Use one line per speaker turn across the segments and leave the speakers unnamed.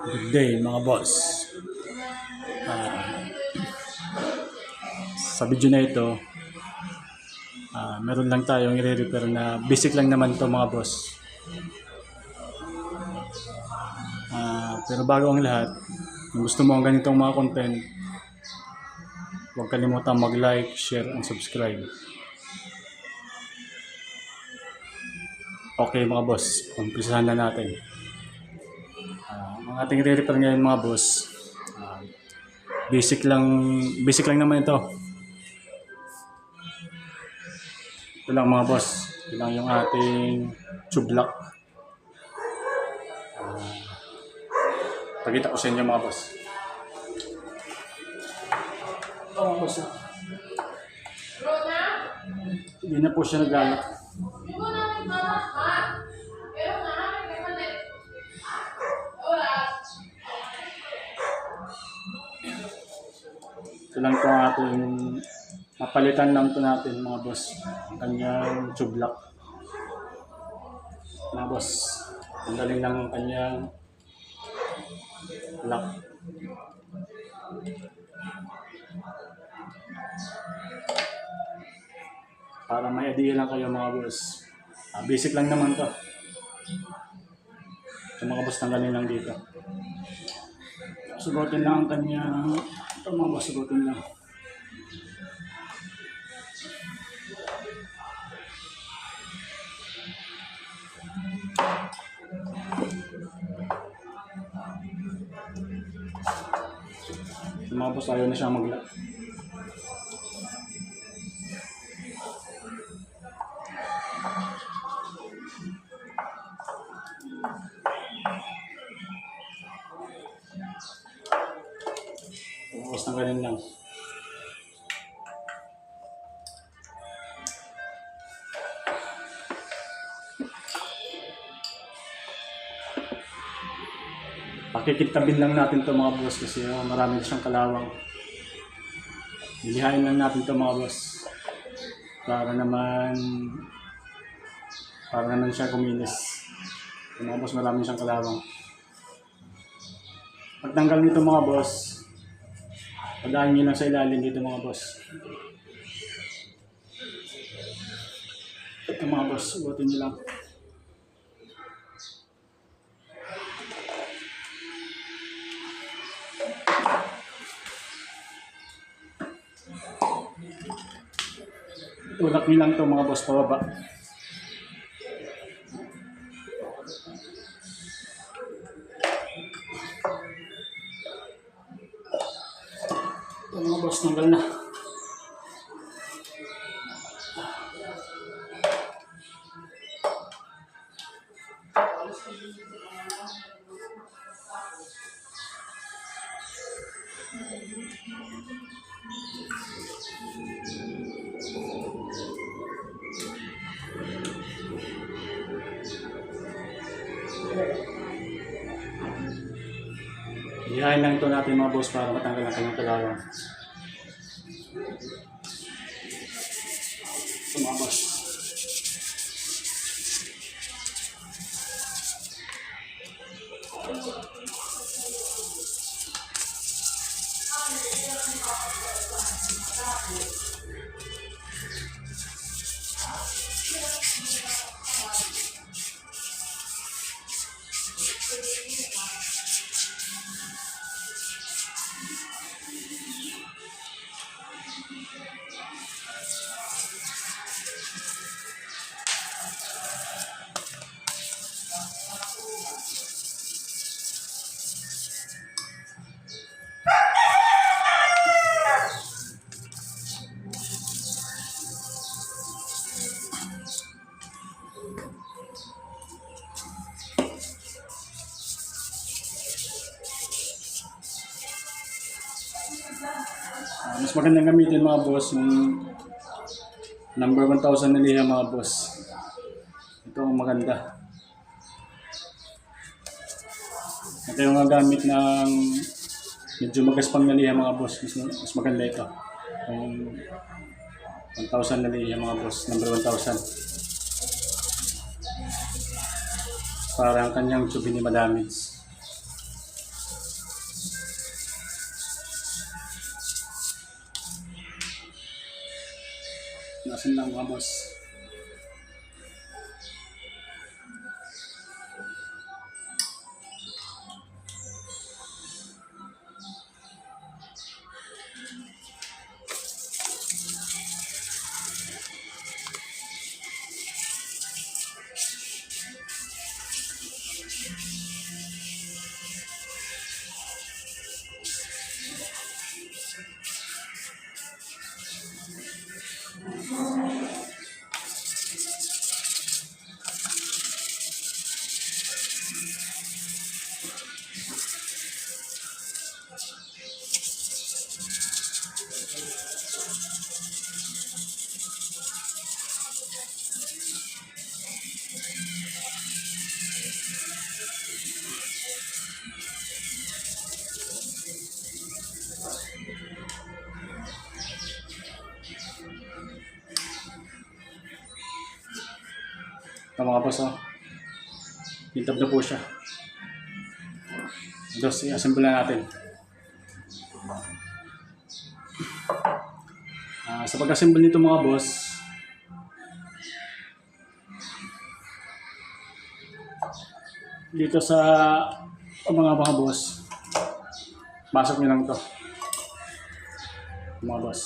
Good day mga boss. Sa video na ito, meron lang tayong i-repair na basic lang naman to mga boss. Pero bago ang lahat, kung gusto mo ang ganitong mga content, huwag kalimutan mag-like, share, and subscribe. Okay mga boss, umpisahan na natin. Ang ating i-repair ngayon mga boss, basic lang naman ito. Ito lang mga boss, ito lang yung ating tube lock. Pakita ko sa inyo mga boss. Ito mga boss, hindi na po siya naglalak. Ito lang po ang ating mapalitan lang ito natin mga boss, ang kanyang tube lock. Mga boss, tanggalin lang ang kanyang lock. Para may idea lang kayo mga boss. Basic lang naman to. So mga boss, tanggalin lang dito. Sugutin lang ang kanyang, ito mga boss, sugutin lang. So mga boss, ayaw na siya mag-lock. Tapos tanggalin lang. Pakikitabin lang natin ito mga boss kasi marami na siyang kalawang. Lilihain lang natin ito mga boss. Para naman siya kuminis. Mga boss, marami siyang kalawang. Pagtanggal nito mga boss, padahin nyo lang sa ilalim dito mga boss. Ito mga boss, ubutin nyo lang. Tulak nyo lang ito mga boss, pababa. Ito mga boss, tanggal na. Ihain lang ito natin mga boss para matanggal ang kanyang kalawang. Ito mga boss. Mas magandang gamitin mga boss yung number 1000 na liha mga boss. Ito ang maganda. Ito yung gamit ng medyo magaspang na liha mga boss. Mas maganda ito. Yung 1000 na liha mga boss. Number 1000. para ang kanyang tube hindi madamage. Nasaan lang mga boss? Ito mga boss, oh. Hintab na po siya. Tapos i-assemble na natin. Sa pag-assemble nito mga boss, dito sa mga boss, pasok nyo lang to mga boss.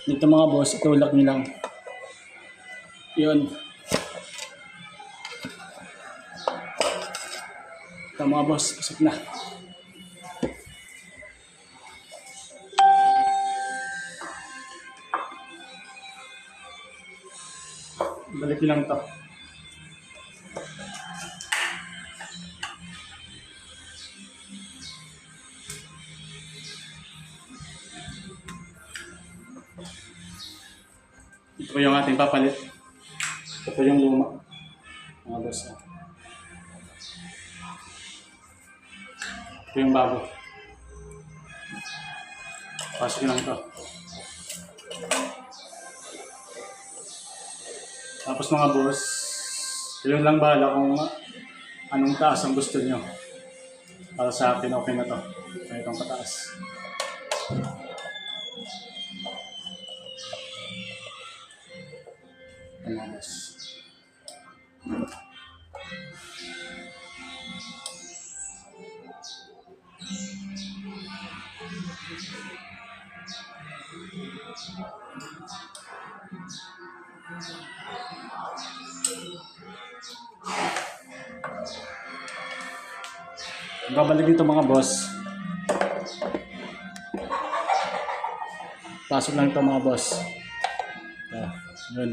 Dito mga boss, itulak nyo lang. Yun. Ito mga boss, pasok na. Balik nyo lang ito. Ito po yung ating papalit. Ito po yung luma. Mga boss. Ito yung bago. Pasok lang ito. Tapos mga boss, yun lang bahala kung anong taas ang gusto nyo. Para sa akin, okay na to. Kaya itong pataas. Mga boss. Babalik dito mga boss. Pasok lang ito mga boss. Yun.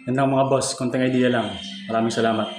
Yan lang mga boss, konting idea lang. Maraming salamat.